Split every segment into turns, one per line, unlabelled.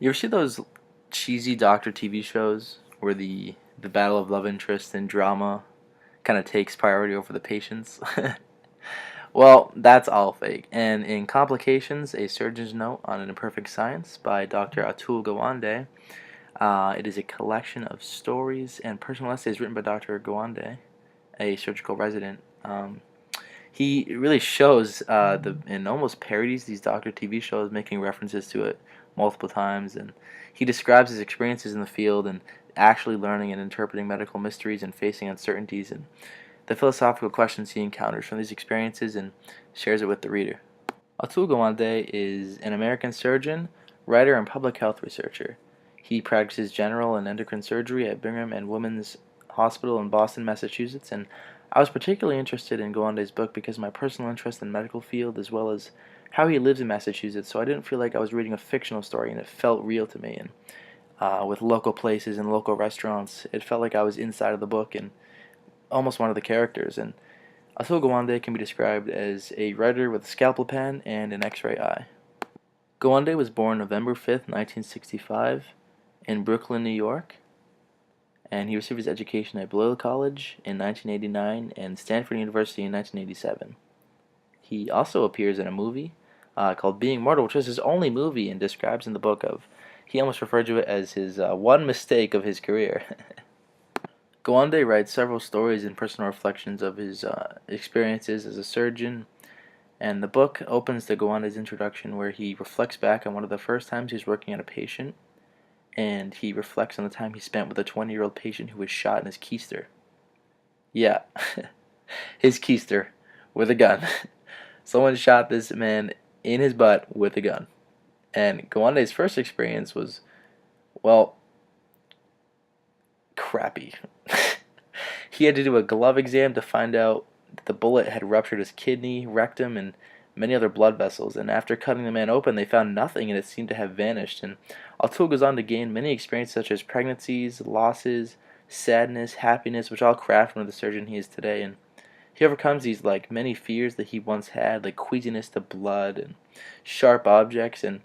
You ever see those cheesy doctor TV shows where the battle of love interest and drama kind of takes priority over the patients? Well, that's all fake. And in Complications, A Surgeon's Note on an Imperfect Science by Dr. Atul Gawande, it is a collection of stories and personal essays written by Dr. Gawande, a surgical resident. He really shows and almost parodies these doctor TV shows, making references to it multiple times, and he describes his experiences in the field and actually learning and interpreting medical mysteries and facing uncertainties and the philosophical questions he encounters from these experiences and shares it with the reader. Atul Gawande is an American surgeon, writer, and public health researcher. He practices general and endocrine surgery at Brigham and Women's Hospital in Boston, Massachusetts, and I was particularly interested in Gawande's book because of my personal interest in the medical field as well as how he lives in Massachusetts, so I didn't feel like I was reading a fictional story and it felt real to me. And with local places and local restaurants, it felt like I was inside of the book and almost one of the characters. And Atul Gawande can be described as a writer with a scalpel pen and an X-ray eye. Gawande was born November 5th, 1965, in Brooklyn, New York, and he received his education at Balliol College in 1989 and Stanford University in 1987. He also appears in a movie called Being Mortal, which is his only movie, and describes in the book of he almost referred to it as his one mistake of his career. Gawande writes several stories and personal reflections of his experiences as a surgeon, and the book opens to Gawande's introduction where he reflects back on one of the first times he was working on a patient, and he reflects on the time he spent with a 20-year-old patient who was shot in his keister. Yeah, his keister with a gun. Someone shot this man in his butt with a gun. And Gawande's first experience was, well, crappy. He had to do a glove exam to find out that the bullet had ruptured his kidney, rectum, and many other blood vessels. And after cutting the man open, they found nothing, and it seemed to have vanished. And Atul goes on to gain many experiences such as pregnancies, losses, sadness, happiness, which all craft him into the surgeon he is today. And he overcomes these like many fears that he once had, like queasiness to blood and sharp objects, and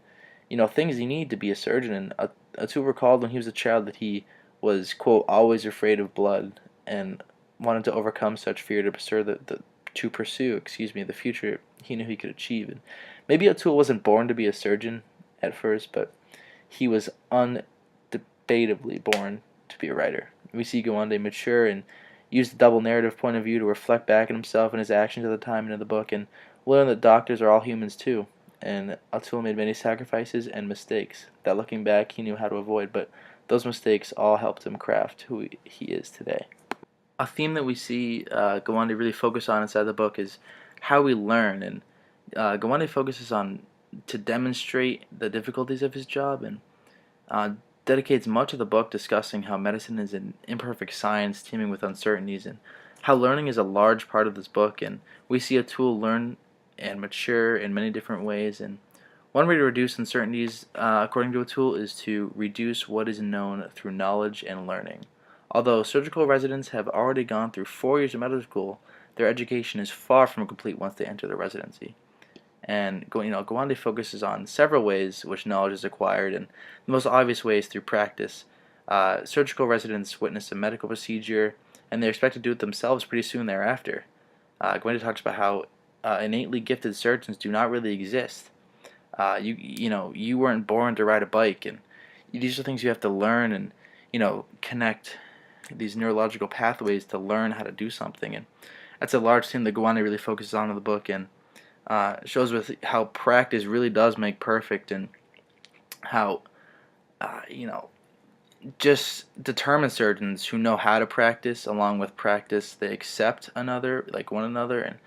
things you need to be a surgeon. And Atul recalled when he was a child that he was, quote, always afraid of blood and wanted to overcome such fear to pursue the future he knew he could achieve. And maybe Atul wasn't born to be a surgeon at first, but he was undebatably born to be a writer. We see Gawande mature and use the double narrative point of view to reflect back on himself and his actions at the time and in the book, and learn that doctors are all humans too. And Atul made many sacrifices and mistakes that looking back he knew how to avoid, but those mistakes all helped him craft who he is today. A theme that we see Gawande really focus on inside the book is how we learn, and Gawande focuses on to demonstrate the difficulties of his job, and uh, dedicates much of the book discussing how medicine is an imperfect science teeming with uncertainties, and how learning is a large part of this book. And we see Atul learn and mature in many different ways. And one way to reduce uncertainties, according to Atul, is to reduce what is known through knowledge and learning. Although surgical residents have already gone through 4 years of medical school, their education is far from complete once they enter their residency. And Gawande focuses on several ways which knowledge is acquired, and the most obvious way is through practice. Surgical residents witness a medical procedure, and they're expected to do it themselves pretty soon thereafter. Gawande talks about how innately gifted surgeons do not really exist. You weren't born to ride a bike, and these are things you have to learn and connect these neurological pathways to learn how to do something. And that's a large theme that Gawande really focuses on in the book, and shows with how practice really does make perfect, and how just determined surgeons who know how to practice, along with practice, they accept one another, and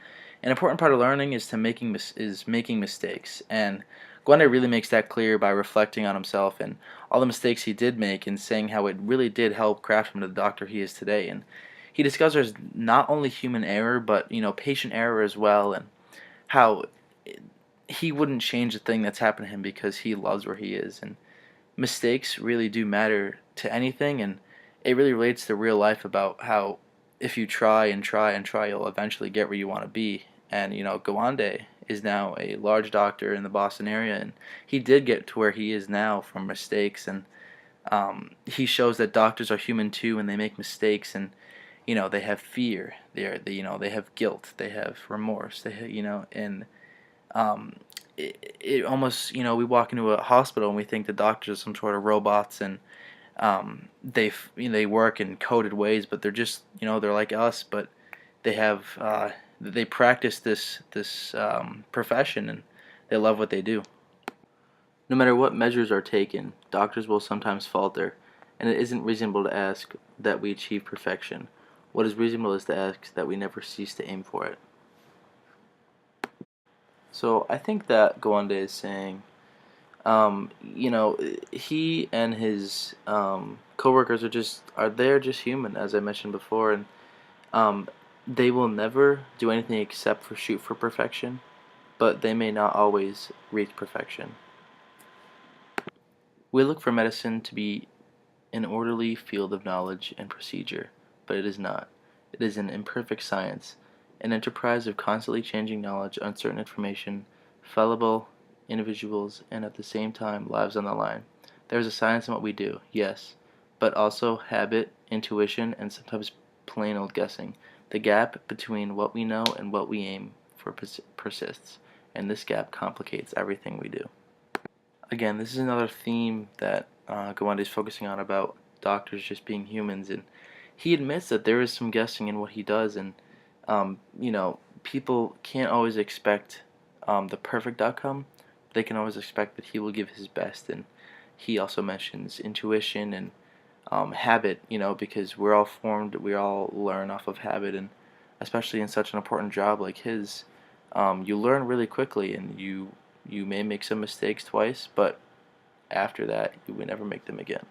an important part of learning is making mistakes. And Gawande really makes that clear by reflecting on himself and all the mistakes he did make, and saying how it really did help craft him to the doctor he is today. And he discusses not only human error, but patient error as well, and how he wouldn't change a thing that's happened to him because he loves where he is. And mistakes really do matter to anything, and it really relates to real life about how if you try and try and try, you'll eventually get where you want to be. And Gawande is now a large doctor in the Boston area, and he did get to where he is now from mistakes. And he shows that doctors are human too, and they make mistakes, and they have fear. They have guilt. They have remorse. And um, it almost we walk into a hospital and we think the doctors are some sort of robots, and they work in coded ways, but they're just they're like us, but they practice this profession, and they love what they do. No matter what measures are taken, doctors will sometimes falter, and it isn't reasonable to ask that we achieve perfection. What is reasonable is to ask that we never cease to aim for it. So I think that Gawande is saying, he and his coworkers they're just human, as I mentioned before, and um, they will never do anything except for shoot for perfection, but they may not always reach perfection. We look for medicine to be an orderly field of knowledge and procedure, but it is not. It is an imperfect science, an enterprise of constantly changing knowledge, uncertain information, fallible individuals, and at the same time lives on the line. There is a science in what we do, yes, but also habit, intuition, and sometimes plain old guessing. The gap between what we know and what we aim for persists, and this gap complicates everything we do. Again, this is another theme that Gawande is focusing on, about doctors just being humans, and he admits that there is some guessing in what he does, and people can't always expect the perfect outcome. They can always expect that he will give his best, and he also mentions intuition and habit, because we all learn off of habit, and especially in such an important job like his, you learn really quickly, and you may make some mistakes twice, but after that, you would never make them again.